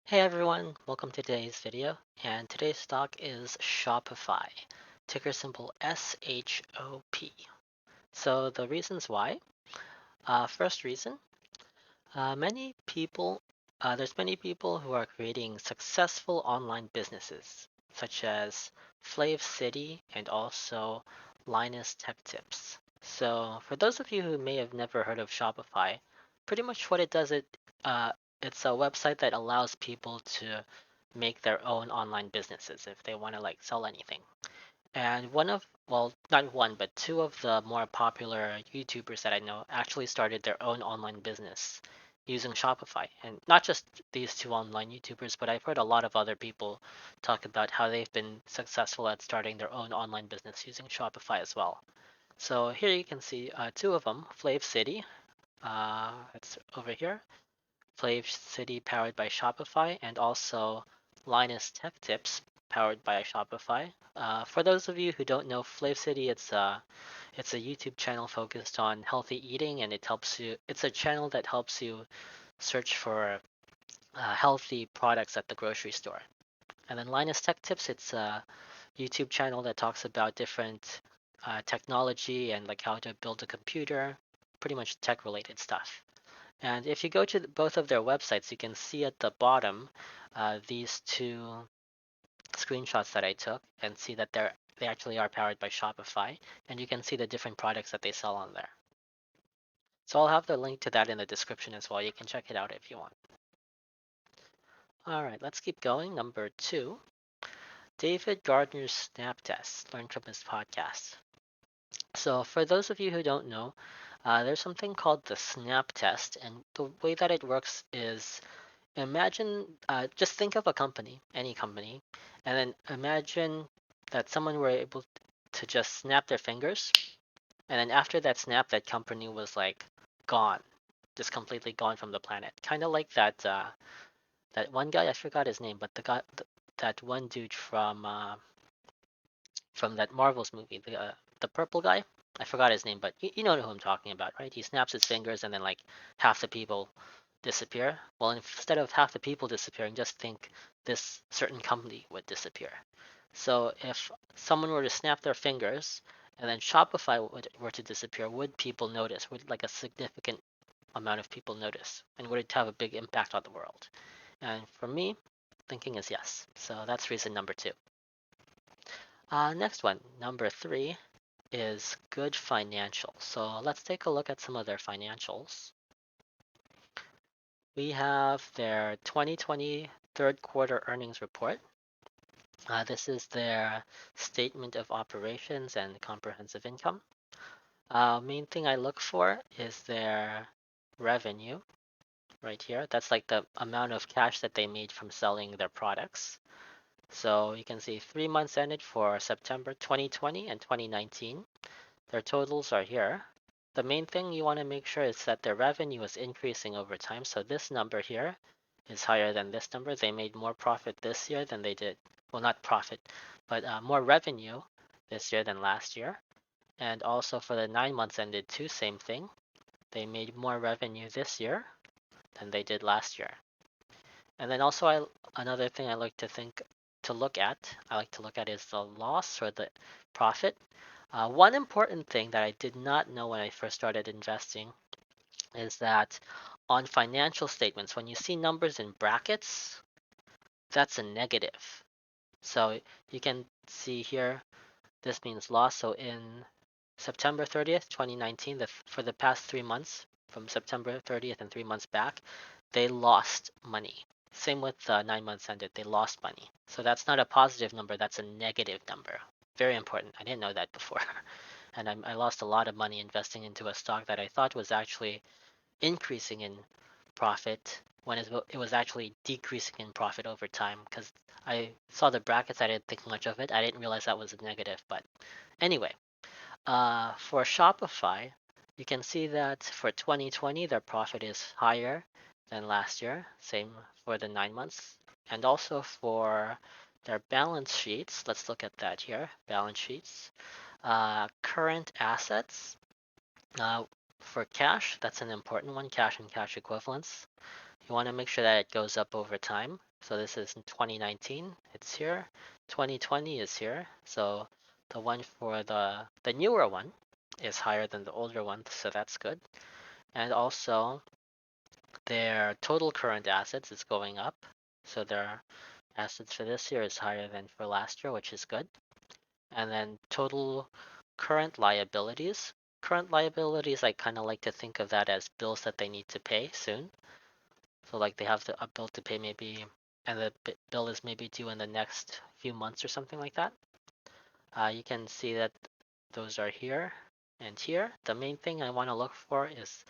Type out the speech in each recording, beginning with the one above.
Hey everyone, welcome to today's video, and today's stock is Shopify, ticker symbol SHOP. So the reasons why, first reason, there's many people who are creating successful online businesses, such as Flav City and also Linus Tech Tips. So for those of you who may have never heard of Shopify, pretty much what it does, uh, it's a website that allows people to make their own online businesses if they want to like sell anything. And well, not one, but two of the more popular YouTubers that I know actually started their own online business using Shopify. And not just these two online YouTubers, but I've heard a lot of other people talk about how they've been successful at starting their own online business using Shopify as well. So here you can see two of them, Flav City, it's over here, Flav City powered by Shopify, and also Linus Tech Tips powered by Shopify. For those of you who don't know Flav City, it's a YouTube channel focused on healthy eating, and it helps you. It's a channel that helps you search for healthy products at the grocery store. And then Linus Tech Tips, it's a YouTube channel that talks about different technology and like how to build a computer, pretty much tech related stuff. And if you go to both of their websites, you can see at the bottom these two screenshots that I took and see that they actually are powered by Shopify, and you can see the different products that they sell on there. So I'll have the link to that in the description as well. You can check it out if you want. All right, let's keep going. Number two, David Gardner's snap test. Learn from his podcast. So for those of you who don't know, there's something called the snap test, and the way that it works is imagine, just think of a company, any company, and then imagine that someone were able to just snap their fingers, and then after that snap, that company was like gone, just completely gone from the planet. Kind of like that one guy, I forgot his name, but that one dude from that Marvel's movie, the purple guy. I forgot his name, but you know who I'm talking about, right? He snaps his fingers, and then like half the people disappear. Well, instead of half the people disappearing, just think this certain company would disappear. So if someone were to snap their fingers and then Shopify were to disappear, would people notice? Would like a significant amount of people notice? And would it have a big impact on the world? And for me, thinking is yes. So that's reason number two. Next one, number three, is good financials. So let's take a look at some of their financials. We have their 2020 third quarter earnings report. This is their statement of operations and comprehensive income. Main thing I look for is their revenue right here. That's like the amount of cash that they made from selling their products. So you can see 3 months ended for September 2020 and 2019. Their totals are here. The main thing you want to make sure is that their revenue is increasing over time. So this number here is higher than this number. They made more profit this year than they did, well, not profit, but more revenue this year than last year. And also for the 9 months ended too, same thing. They made more revenue this year than they did last year. And then also another thing I like to look at is the loss or the profit. One important thing that I did not know when I first started investing is that on financial statements, when you see numbers in brackets, that's a negative. So you can see here, this means loss. So in September 30th, 2019, for the past 3 months, from September 30th and 3 months back, they lost money. Same with 9 months ended, they lost money. So that's not a positive number, that's a negative number. Very important. I didn't know that before. And I lost a lot of money investing into a stock that I thought was actually increasing in profit when it was actually decreasing in profit over time because I saw the brackets. I didn't think much of it. I didn't realize that was a negative. But anyway, for Shopify, you can see that for 2020, their profit is higher than last year. Same for the 9 months. And also for their balance sheets, let's look at that here. Balance sheets. Current assets. Uh, for cash, that's an important one, cash and cash equivalents. You want to make sure that it goes up over time. So this is in 2019, it's here. 2020 is here. So the one for the newer one is higher than the older one, so that's good. And also their total current assets is going up. So their assets for this year is higher than for last year, which is good. And then total current liabilities. Current liabilities, I kind of like to think of that as bills that they need to pay soon. So like they have a bill to pay maybe, and the bill is maybe due in the next few months or something like that. You can see that those are here and here. The main thing I want to look for is,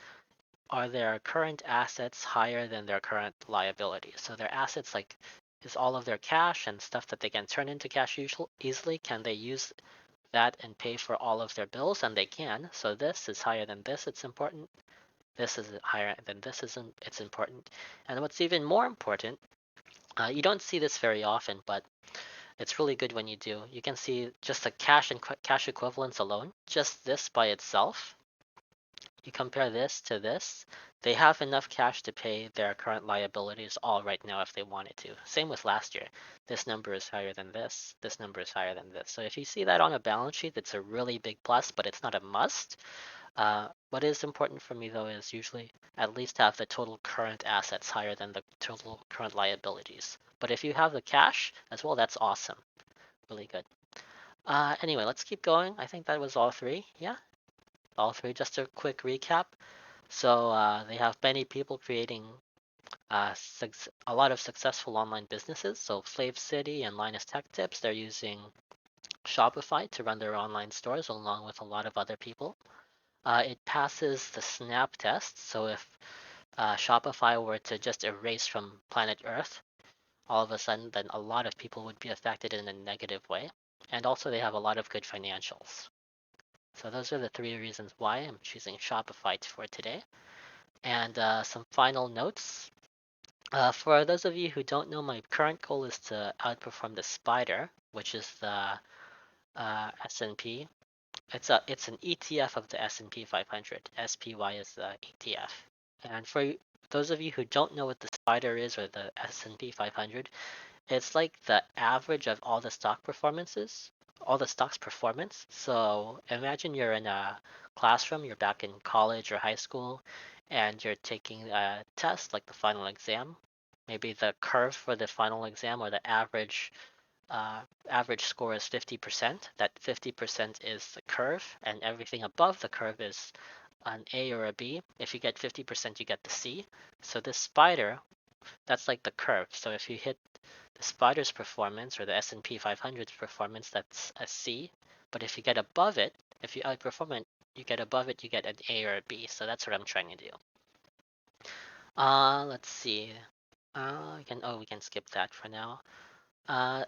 are their current assets higher than their current liabilities? So their assets, like, is all of their cash and stuff that they can turn into cash easily, can they use that and pay for all of their bills? And they can. So this is higher than this, it's important. This is higher than this, it's important. And what's even more important, you don't see this very often, but it's really good when you do. You can see just the cash and cash equivalents alone, just this by itself. You compare this to this, they have enough cash to pay their current liabilities all right now if they wanted to. Same with last year. This number is higher than this number is higher than this. So if you see that on a balance sheet, it's a really big plus, but it's not a must. What is important for me though is usually at least have the total current assets higher than the total current liabilities. But if you have the cash as well, that's awesome. Really good. Anyway, let's keep going. I think that was all three. Yeah, all three. Just a quick recap. So they have many people creating a lot of successful online businesses. So Flav City and Linus Tech Tips, they're using Shopify to run their online stores along with a lot of other people. It passes the snap test. So if Shopify were to just erase from planet Earth, all of a sudden, then a lot of people would be affected in a negative way. And also, they have a lot of good financials. So those are the three reasons why I'm choosing Shopify for today. And some final notes. For those of you who don't know, my current goal is to outperform the Spider, which is the S&P. It's an ETF of the S&P 500. SPY is the ETF. And for those of you who don't know what the Spider is or the S&P 500, it's like the average of all the stock performances, all the stocks performance. So imagine you're in a classroom, you're back in college or high school, and you're taking a test like the final exam. Maybe the curve for the final exam or the average score is 50%. That 50% is the curve, and everything above the curve is an A or a B. If you get 50%, you get the C. So this spider, that's like the curve. So if you hit the spider's performance or the S&P 500's performance, that's a C. But if you get above it, if you outperform it, you get above it, you get an A or a B. So that's what I'm trying to do. Let's see. We can skip that for now.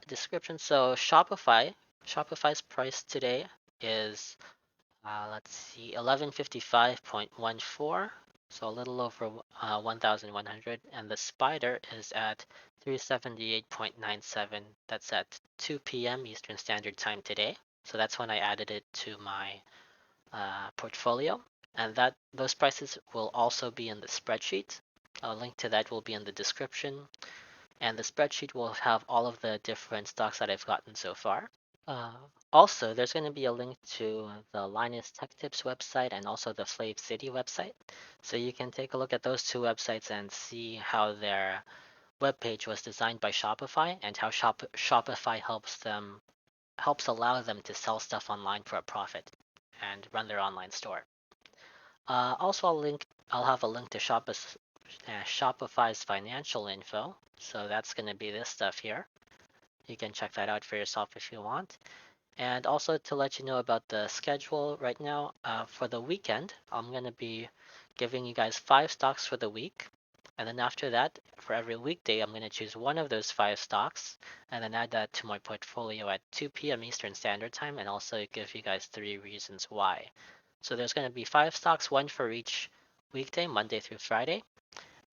Description. So Shopify's price today is let's see, 1155.14. So a little over 1,100, and the spider is at 378.97. That's at 2 p.m. Eastern Standard Time today. So that's when I added it to my portfolio, and that those prices will also be in the spreadsheet. A link to that will be in the description, and the spreadsheet will have all of the different stocks that I've gotten so far. Uh, Also, there's going to be a link to the Linus Tech Tips website and also the Flav City website. So you can take a look at those two websites and see how their webpage was designed by Shopify and how Shopify helps allow them to sell stuff online for a profit and run their online store. Also, I'll have a link to Shopify's financial info. So that's going to be this stuff here. You can check that out for yourself if you want. And also to let you know about the schedule right now, for the weekend, I'm going to be giving you guys 5 stocks for the week. And then after that, for every weekday, I'm going to choose one of those 5 stocks and then add that to my portfolio at 2 p.m. Eastern Standard Time, and also give you guys 3 reasons why. So there's going to be 5 stocks, one for each weekday, Monday through Friday.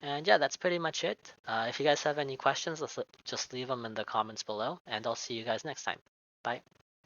And yeah, that's pretty much it. If you guys have any questions, just leave them in the comments below, and I'll see you guys next time. Bye.